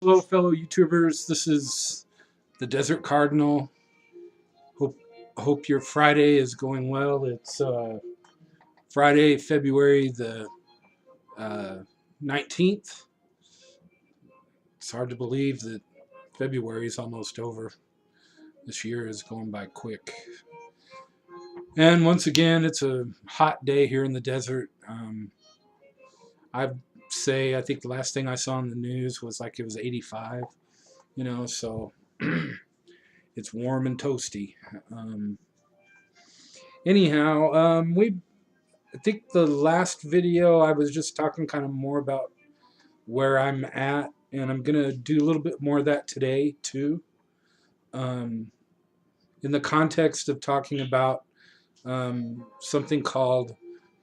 Hello, fellow YouTubers. This is the Desert Cardinal. Hope hope your Friday is going well. It's Friday, February the uh, 19th. It's hard to believe that February is almost over. This year is going by quick. And once again, it's a hot day here in the desert. I think the last thing I saw on the news was like it was 85. So it's warm and toasty. Um, anyhow, we I think the last video I was just talking kind of more about where I'm at, and I'm gonna do a little bit more of that today too, um, in the context of talking about something called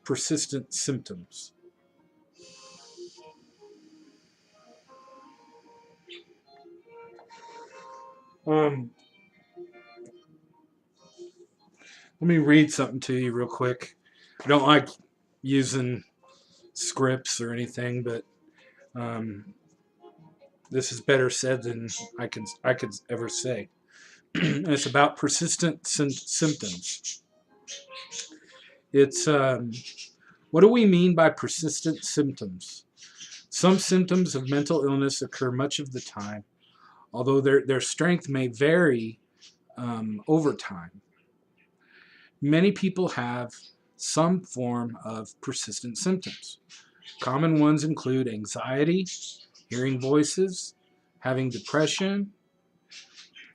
persistent symptoms. Um, Let me read something to you real quick. I don't like using scripts or anything, but um, this is better said than I could ever say. And it's about persistent symptoms. It's What do we mean by persistent symptoms? Some symptoms of mental illness occur much of the time, although their strength may vary over time. Many people have some form of persistent symptoms. Common ones include anxiety, hearing voices, having depression,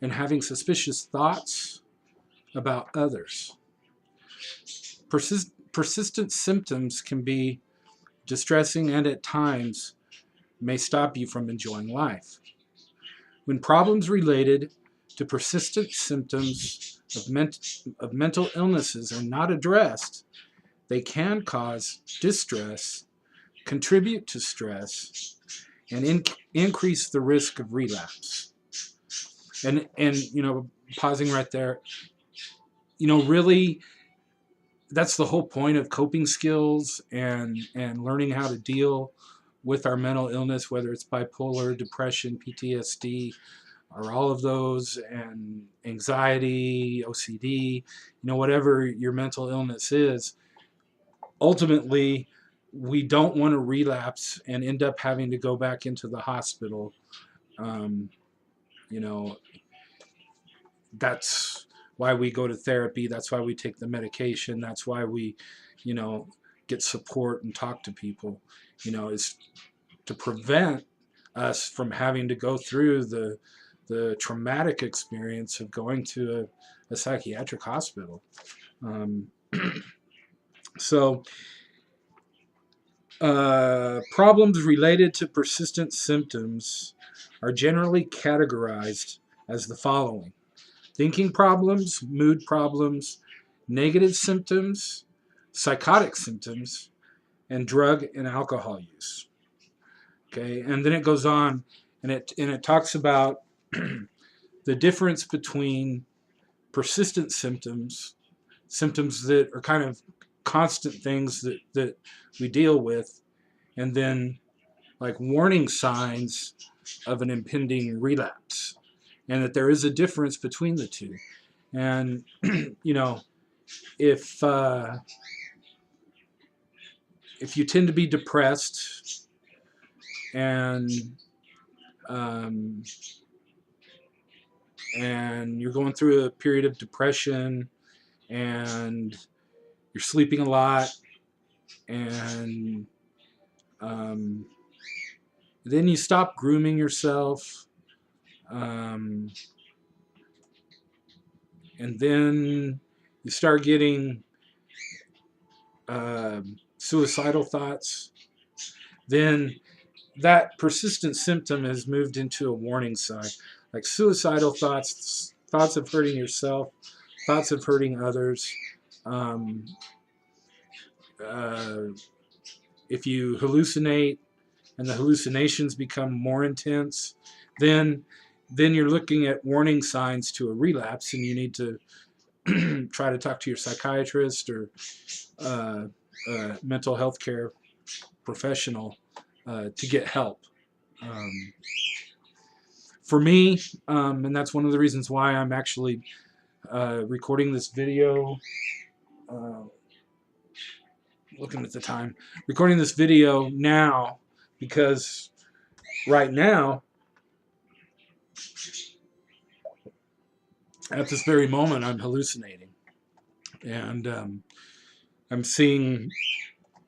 and having suspicious thoughts about others. Persistent symptoms can be distressing and at times may stop you from enjoying life. When problems related to persistent symptoms of mental illnesses are not addressed, they can cause distress, contribute to stress, and increase the risk of relapse. And pausing right there, really, that's the whole point of coping skills and learning how to deal with our mental illness, whether it's bipolar, depression, PTSD, or all of those, and anxiety, OCD, whatever your mental illness is. Ultimately, we don't want to relapse and end up having to go back into the hospital. Um, you know, that's why we go to therapy. That's why we take the medication. That's why we, you know, get support and talk to people. Is to prevent us from having to go through the traumatic experience of going to a psychiatric hospital. Um, so, problems related to persistent symptoms are generally categorized as the following: thinking problems, mood problems, negative symptoms, psychotic symptoms, and drug and alcohol use. Okay, and then it goes on, and it talks about the difference between persistent symptoms that are kind of constant things that we deal with, and then like warning signs of an impending relapse, and that there is a difference between the two. And you know, if if you tend to be depressed and um, and you're going through a period of depression and you're sleeping a lot and um, then you stop grooming yourself, um, and then you start getting suicidal thoughts, then that persistent symptom has moved into a warning sign. Like suicidal thoughts, thoughts of hurting yourself, thoughts of hurting others. Um, uh, if you hallucinate and the hallucinations become more intense, then you're looking at warning signs to a relapse, and you need to try to talk to your psychiatrist or uh, mental health care professional to get help. Um, for me, and that's one of the reasons why I'm actually recording this video. Uh, Looking at the time, recording this video now, because right now, at this very moment, I'm hallucinating, and I'm seeing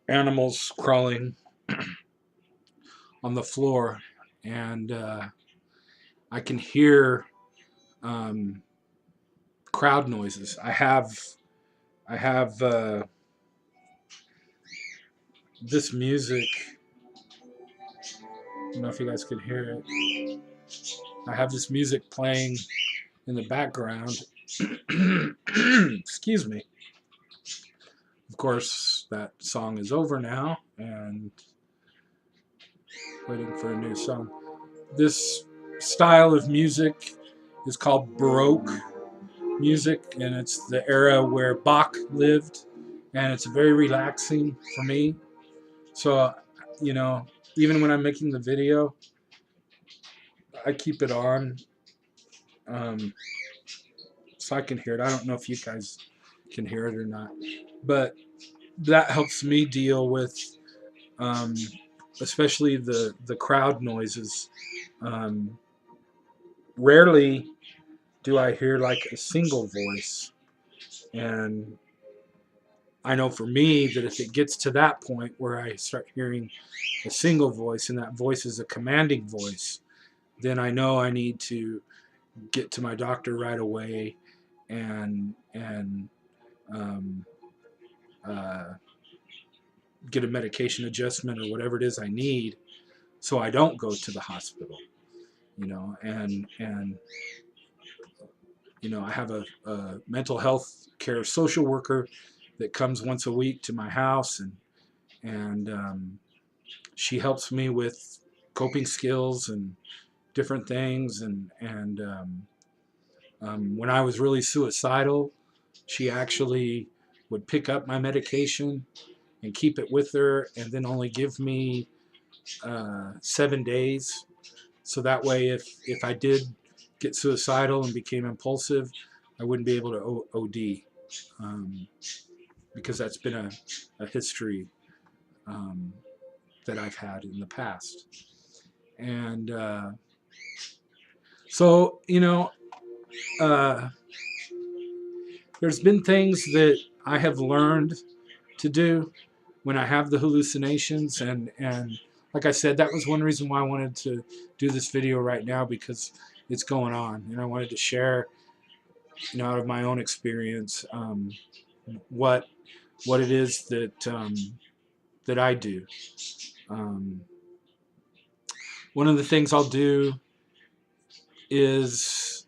animals crawling on the floor, and I can hear um, crowd noises. I have this music. I don't know if you guys can hear it. I have this music playing in the background. Excuse me. Of course, that song is over now, and waiting for a new song. This style of music is called Baroque music, and it's the era where Bach lived, and it's very relaxing for me. So, you know, even when I'm making the video, I keep it on um, so I can hear it. I don't know if you guys can hear it or not, but that helps me deal with um, especially the crowd noises. Um, Rarely do I hear like a single voice, and I know for me that if it gets to that point where I start hearing a single voice and that voice is a commanding voice, then I know I need to get to my doctor right away and um, uh, get a medication adjustment or whatever it is I need, so I don't go to the hospital. And I have a mental health care social worker that comes once a week to my house, and she helps me with coping skills and different things. And when I was really suicidal, she actually would pick up my medication and keep it with her, and then only give me 7 days. So that way, if I did get suicidal and became impulsive, I wouldn't be able to OD, because that's been a history um, that I've had in the past. And so, uh, there's been things that I have learned to do when I have the hallucinations, and like I said, that was one reason why I wanted to do this video right now, because it's going on, and I wanted to share, out of my own experience, what it is that I do. Um, One of the things I'll do is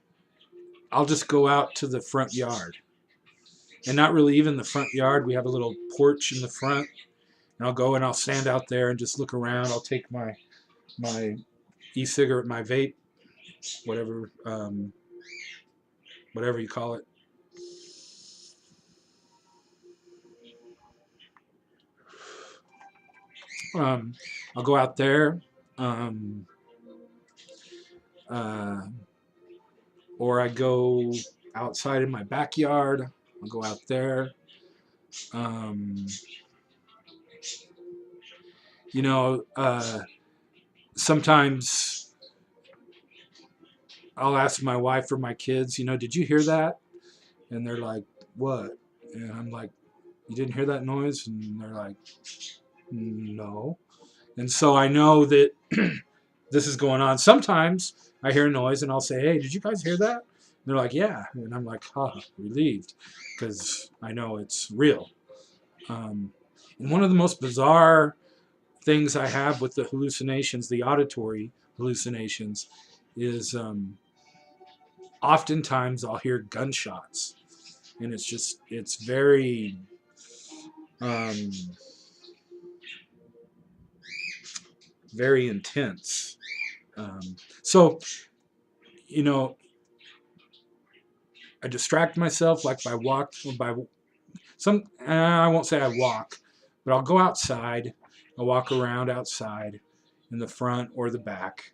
I'll just go out to the front yard, and not really even the front yard. We have a little porch in the front, and I'll go and I'll stand out there and just look around. I'll take my e-cigarette, my vape, whatever whatever you call it. I'll go out there, um, uh, or I go outside in my backyard. I'll go out there. Um, you know, Sometimes I'll ask my wife or my kids, did you hear that? And they're like, what? And I'm like, you didn't hear that noise? And they're like, no. And so I know that this is going on. Sometimes I hear a noise and I'll say, hey, did you guys hear that? And they're like, yeah. And I'm like, relieved, because I know it's real. And one of the most bizarre things I have with the hallucinations, the auditory hallucinations, is oftentimes I'll hear gunshots. And it's very um, very intense. So, you know, I distract myself like by some. I won't say I walk, but I'll go outside. I'll walk around outside, in the front or the back.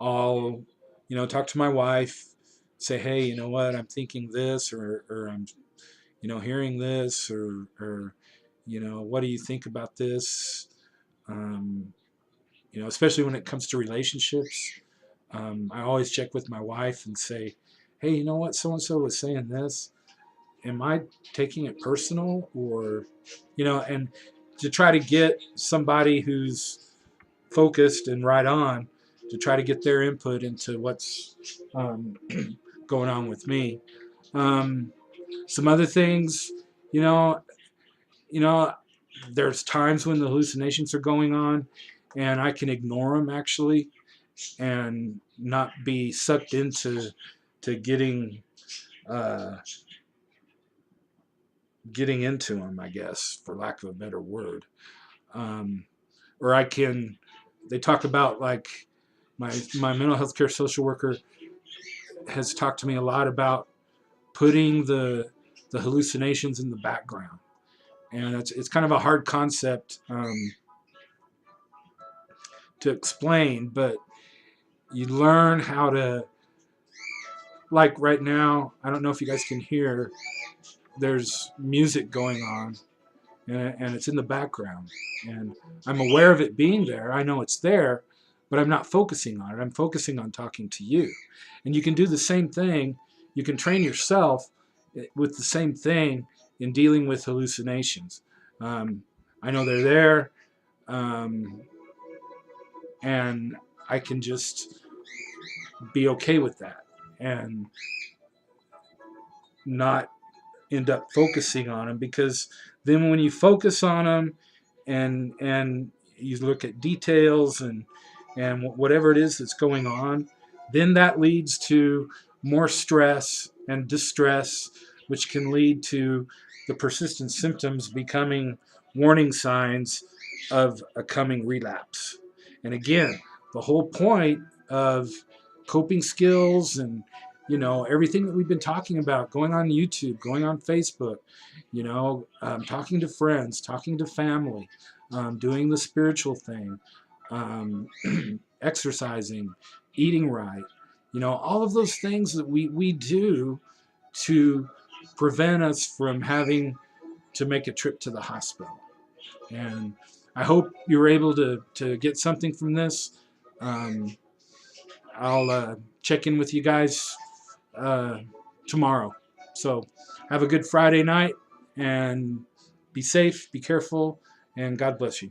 I'll, talk to my wife, say, hey, you know what, I'm thinking this, or I'm, hearing this, or what do you think about this? Um, especially when it comes to relationships. I always check with my wife and say, hey, you know what, so and so was saying this. Am I taking it personal, or, and to try to get somebody who's focused and right on, to try to get their input into what's going on with me. Um, some other things, you know, you know, there's times when the hallucinations are going on, and I can ignore them actually, and not be sucked into to uh, getting into them, I guess, for lack of a better word. Um, or I can. They talk about, like, my mental health care social worker has talked to me a lot about putting the hallucinations in the background, and it's kind of a hard concept to explain, but you learn how to, like right now. I don't know if you guys can hear. There's music going on, and it's in the background, and I'm aware of it being there. I know it's there, but I'm not focusing on it. I'm focusing on talking to you, and you can do the same thing. You can train yourself with the same thing in dealing with hallucinations. um, I know they're there, um, and I can just be okay with that and not end up focusing on them, because then when you focus on them and you look at details and whatever it is that's going on, then that leads to more stress and distress, which can lead to the persistent symptoms becoming warning signs of a coming relapse. And again, the whole point of coping skills and everything that we've been talking about, going on YouTube, going on Facebook, talking to friends, talking to family, doing the spiritual thing, um, exercising, eating right, all of those things that we do to prevent us from having to make a trip to the hospital. And I hope you were able to get something from this. Um, I'll check in with you guys uh, tomorrow. So have a good Friday night, and be safe, be careful, and God bless you.